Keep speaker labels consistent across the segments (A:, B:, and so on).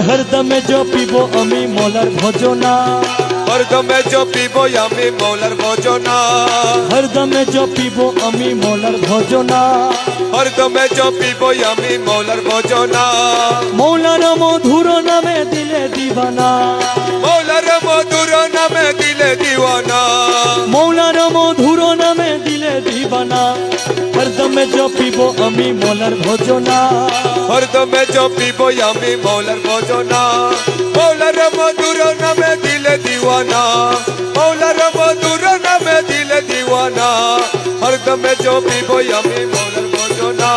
A: हरदमे जपिब आमी मौलार भजना
B: हरदमे जपिब आमी मौलार भजना
A: हरदमे जपिब आमी मौलार भजना
B: हरदमे जपिब आमी मौलार भजना
A: मौलार मधुर नामे दिले दीवाना
B: मौलार मधुर नामे दिले दीवाना
A: मौलार मधुर नामे दिले दीवाना हरदमे जपिब आमी मौलार भजना
B: हरदमे जपिब आमी मौलार भजना मौलार मधुर नामे दिले दीवाना मौलार मधुर नामे दिले दीवाना हरदमे जपिब आमी मौलार भजना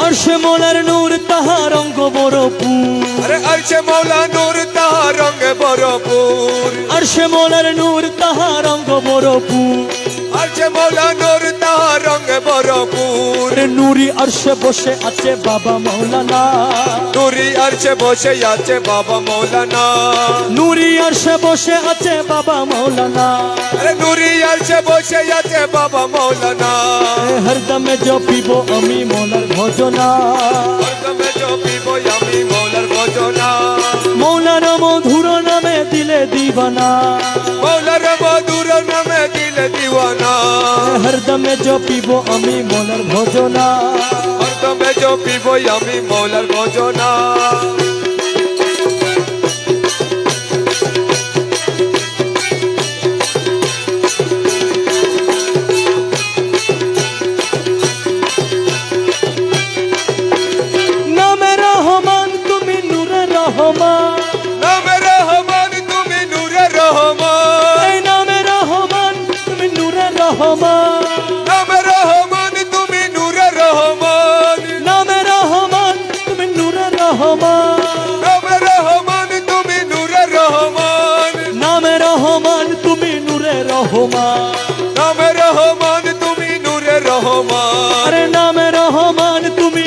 A: अर्शे मौलार नूर ताहार रंग भरपूर
B: अरे अर्शे मौला नूर ताहार रंग भरपूर
A: अर्शे मौलार नूर ताहार रंग भरपूर
B: अर्शे मौला नूर ताहार रंग भरपूर
A: नूरी अर्शे बसे आछे बाबा मौलाना
B: नूरी अर्शे बसे आछे बाबा मौलाना
A: नूरी अर्शे बसे आछे बाबा मौलाना
B: अरे नूरी अर्शे बसे आछे बाबा मौलाना
A: हरदमे जपिब आमी मौलार भजना
B: हरदमे जपिब आमी मौलार भजना
A: मौलार मधुर नामे दिले दीवाना
B: मौलार मधुर नामे दिले दीवाना
A: हरदमे जपिब आमी मौलार भजना
B: हरदमे जपिब आमी मौलार भजना
A: नामे रहमान तुमी नूरे रहमान
B: नामे रहमान तुमी नूरे रहमान
A: नामे रहमान तुमी नूरे रहमान
B: नामे रहमान तुमी नूरे रहमान
A: नामे रहमान तुमी नूरे रहमान
B: नामे रहमान तुमी नूरे रहमान
A: नामे रहमान तुमी नूरे रहमान
B: नामे रहमान तुमी नूरे रहमान
A: अरे नामे रहमान तुमी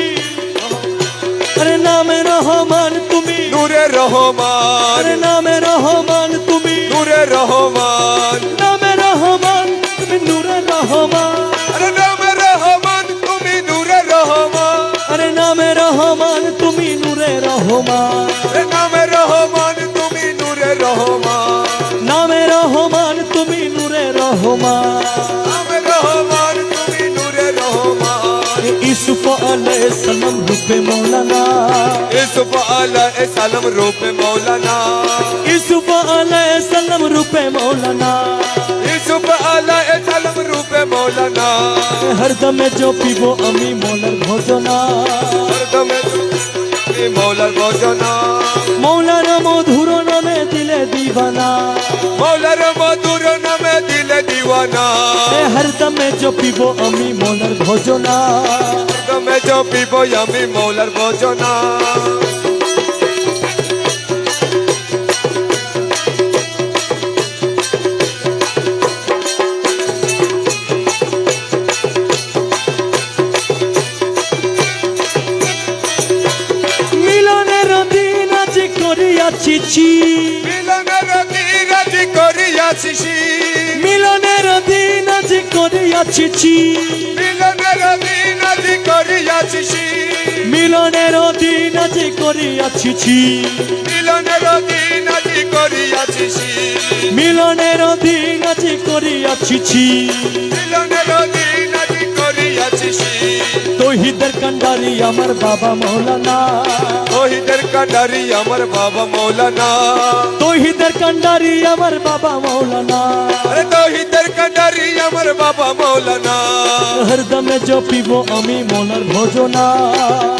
A: अरे नामे रहमान तुमी
B: नूरे रहमान
A: अरे नामे रहमान तुमी
B: नूरे रहमान
A: नामे रहमान तुमी नूरे रहमान
B: अरे नामे रहमान तुमी नूरे रहमान
A: अरे नामे रहमान तुमी नूरे रहमान
B: अरे नामे रहमान तुमी नूरे रहमान
A: नामे रहमान तुमी नूरे रहमान
B: नामे रहमान तुमी नूरे रहमान
A: यूसुफ अलैहिस्सलाम रूपे मौलाना
B: यूसुफ अलैहिस्सलाम रूपे मौलाना
A: यूसुफ अलैहिस्सलाम रूपे मौलाना
B: यूसुफ अलैहिस्सलाम रूपे मौलाना
A: हरदमे जपिब आमी मौलार भजना
B: हरदमे जपिब मौलार भजना
A: मौलार मधुर नामे दिले दीवाना
B: मौलार मधुर नामे दिले दीवाना
A: हरदमे जपिब आमी मौलार भजना
B: हरदमे जपिब आमी मौलार भजना
A: মিলনের দিন আজ করিয়াছি
B: মিলনের দিন আজ করিয়াছি
A: মিলনের দিন আজ করিয়াছি
B: মিলনের দিন আজ করিয়াছি
A: মিলনের দিন আজ করিয়াছি
B: মিলনের দিন আজ করিয়াছি
A: মিলনের দিন আজ করিয়াছি
B: মিলনের দিন আজ করিয়াছি
A: তৌহিদের কান্ডারি আমার বাবা মৌলানা
B: তৌহিদের কান্ডারি আমার বাবা মৌলানা
A: তৌহিদের কান্ডারি আমার বাবা মৌলানা
B: আরে তৌহিদের কান্ডারি আমার বাবা মৌলানা
A: হরদমে জপিব আমি মৌলার ভজনা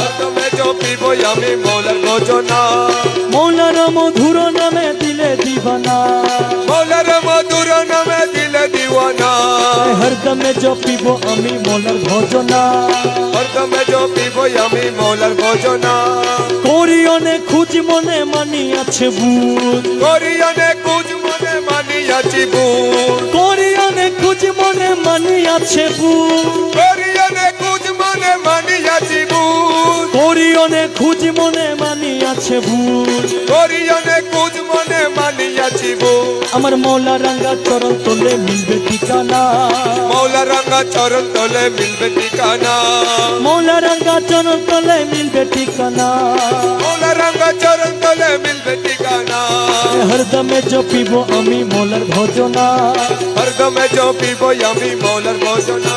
B: হরদমে জপিব আমি মৌলার ভজনা
A: মৌলার মধুর নামে দিলে দিবানা
B: মৌলার মধুর নামে দিলে দিওয়ানা
A: হরদমে জপিব আমি মৌলার ভজনা
B: হরদমে জপিব আমি মৌলার ভজনা
A: করি অনেক খুঁজ মনে মানি আছে বুঝ
B: করি অনেক খুঁজ মনে মানিয়াছি বুঝ
A: করি অনেক খুঁজ মনে মানি আছে বুঝ
B: করি অনেক খুঁজ মনে মানিয়াছি বুঝ
A: করি অনেক খুঁজ মনে মানি আছে ভুল
B: করি অনেক কুজ মনে মানিয়াছি ভুল
A: আমার মৌলা রাঙ্গা চরণ তোলে মিলবে ঠিকানা
B: মৌলা রাঙ্গা চরণ তলে মিলবে ঠিকানা
A: মৌলা রাঙ্গা চরণ তোলে মিলবে ঠিকানা
B: মৌলা রাঙ্গা চরণ তলে মিলবে ঠিকানা
A: হরদমে জপিব আমি মৌলার ভজনা
B: হরদমে জপিব আমি মৌলার ভজনা